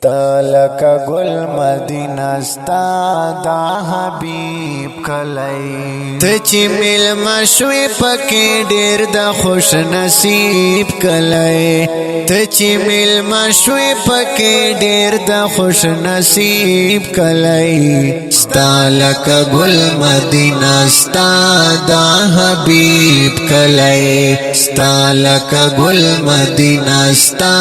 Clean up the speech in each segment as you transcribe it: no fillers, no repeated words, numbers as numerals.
ستالکا گل مدینہ ستا دا حبیب کلی تچی مل مشوی پکی دیر دا خوش نصیب کلی تچی مل مشوی پکی دیر دا خوش نصیب کلی ستالکا گل مدینہ ستا دا حبیب کلی ستالکا گل مدینہ ستا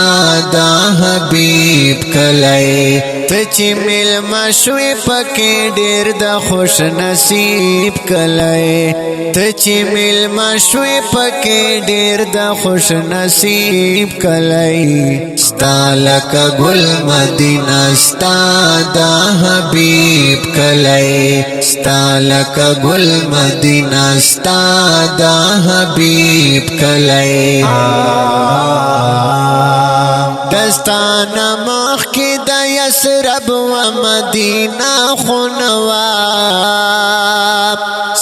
دا حبیب کلی تچی مل مشوی پکی دیر دا خوش نصیب کلی تچی مل مشوی پکی دیر دا خوش نصیب کلی ستالکا گل مدینہ ستا دا حبیب کلی ستالکا گل مدینہ ستا دا حبیب کلی دستانا مخ کی دا یسرب و مدینہ خونوا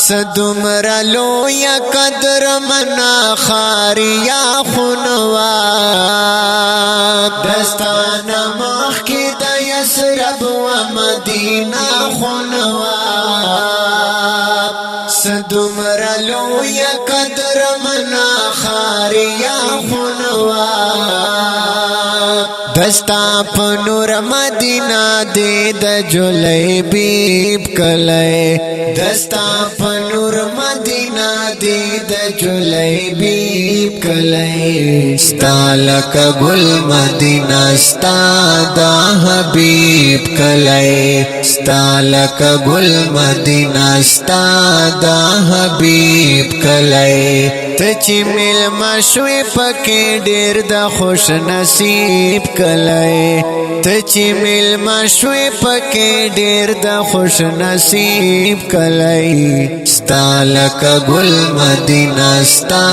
صدمر لو یا قدر منا خاریا خونوا دستانا مخ کی دا یسرب و مدینہ خونوا صدمر لو یا قدر منا خاریا خونوا دستا پنور مدینہ دے دا جولی بیب کلی دستا پنور مدینہ دے دا جولی بیب کلی ستالکا گل مدینہ ستا دا حبیب کلی ستالکا گل مدینہ ستا دا حبیب کلی تچی مل مشوی پکی دیر دا خوش نصیب کلی تچی مل مشوی پکی دیر دا خوش نصیب کلی ستالکا گل مدینہ ستا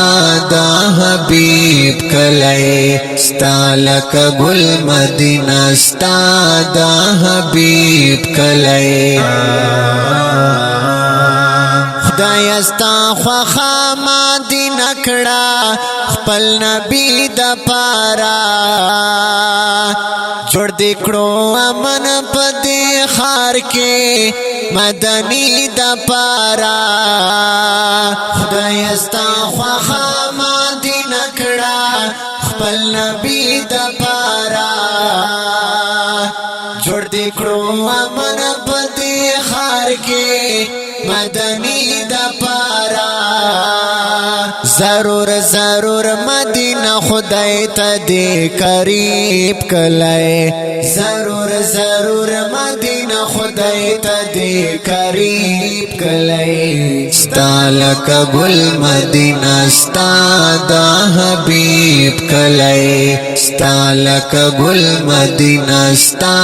دا حبیب کلی ستالکا گل مدینہ ستا دا حبیب کلی خدای استا خوخا مدینہ کڑا خپل نبی دا پارا جوڑ دکڑو امن پدی خار کے مدنی دا پارا خدای استا خوخا مدینہ کڑا خپل نبی دا پارا جوڑ دکڑو امن پدی خار کے مدنی دا پارا ضرور ضرور مدینہ خدای تا دے قریب کلی ضرور ضرور مدینہ خدای تا دے قریب کلی ستالکا گل مدینہ ستا دا حبیب کلی ستالکا گل مدینہ ستا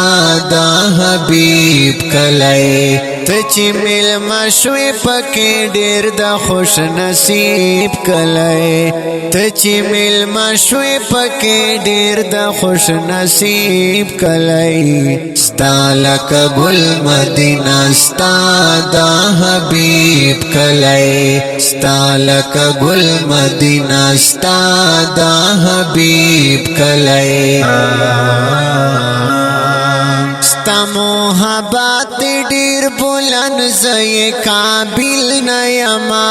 دا حبیب کلی تچی مل مشوی پکی دیر دا خوش نصیب کلی تچی مل مشوی پکی دیر دا خوش نصیب کلی ستالکا گل مدینہ ستا دا حبیب کلی ستالکا گل مدینہ ستا دا حبیب کلی ستا محبت دیر بلند زی قابل نیما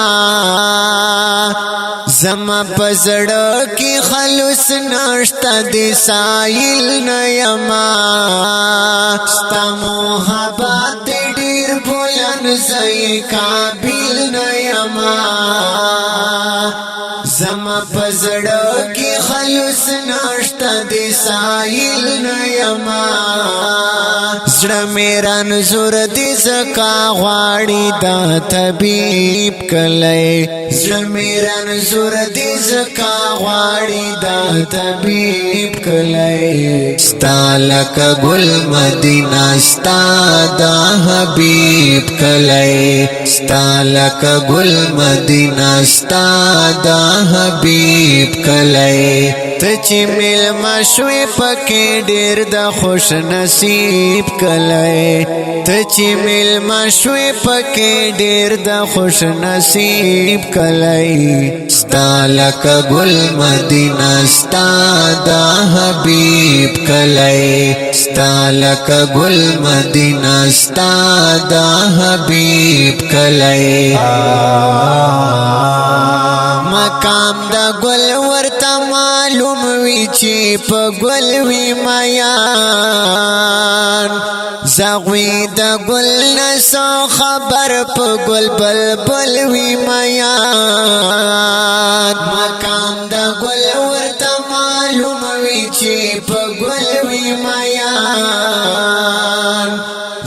زما پزڑا کی خلوص نشتا دی سائل نیما ستا محبت دیر بلند زی قابل نیما زما پزڑا کی خلوص نشتا دی سائل نیما زڑا میرا نزور دی زکا غواڑی دا طبیب کلی زڑا میرا نزور دی زکا غواڑی دا طبیب کلی ستالکا گل مدینہ ستا دا حبیب کلی ستالکا گل مدینہ ستا دا حبیب کلی تچی مل مشوی پکی دیر دا خوش نصیب کلی کلی ته چې میلمه شوې پکې ډېر د خوش نصیب کلی ستا لکه ګل مدینه ستا د حبیب کلی ستا لکه ګل مدینه ستا د حبیب کلی مقام دا گل ورتا معلوم وی چی پا گل وی میان زغوی دا گل نسو خبر پا گل بلبل وی میان مقام دا گل ورتا معلوم وی چی پا گل وی میان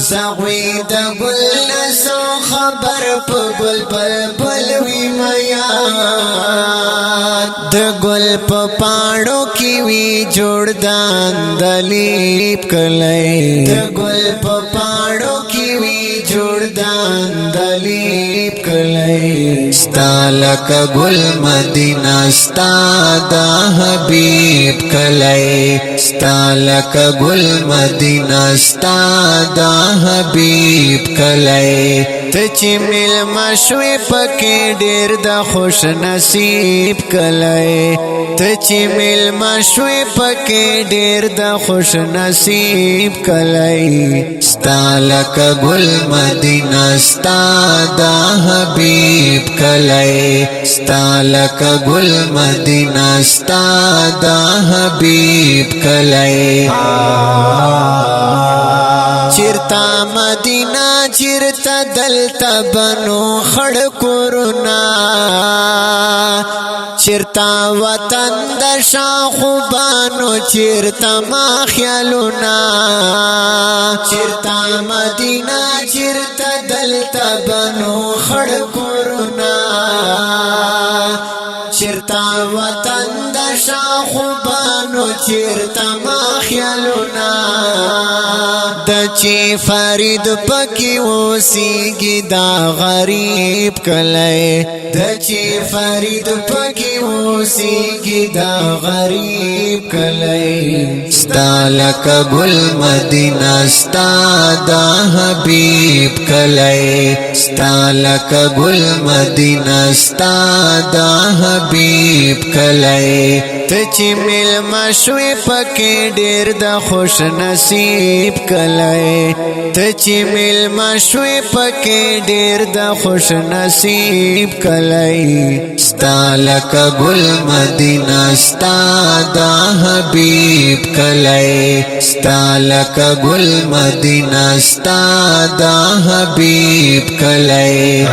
زغوی دا گل نسو خبر پا گل بلبل وی میان د گل په پاڼو کې وی جوړ داندلیب کلی د گل په پاڼو کې وی جوړ داندلیب کلی ستا لکه گل مدینه ستا د حبیب کلی ستا لکه گل مدینه ستا د حبیب کلی ته چې میلمه شوې پکې ډېر د خوش نصیب کلی ته چې میلمه شوې پکې ډېر د خوش نصیب کلی ستا لکه ګل مدینه ستا د حبیب کلی ستا لکه ګل مدینه ستا د حبیب کلی چرتا مدینہ چرتا دلتا بنو خڑ کورونا چرتا وطن د شاخوبانو چرتا ما خیالونا چرتا مدینہ چرتا دلتا بنو خڑ کورونا چرتا وطن د شاخوبانو چرتا ما خیالونا د چې فرید پکې اوسېږي دا غریب کلی د چې فرید پکې اوسېږي دا غریب کلی ستا لکه ګل مدینه ستا د حبیب کلی ستا لکه ګل مدینه ستا د حبیب کلی ته چې میلمه شوې پکې ډېر د خوش نصیب کلی ته چې میلمه شوې پکې ډېر د خوش نصیب کلی ستا لکه ګل مدینه ستا د حبیب کلی ستا لکه ګل مدینه ستا د حبیب کلی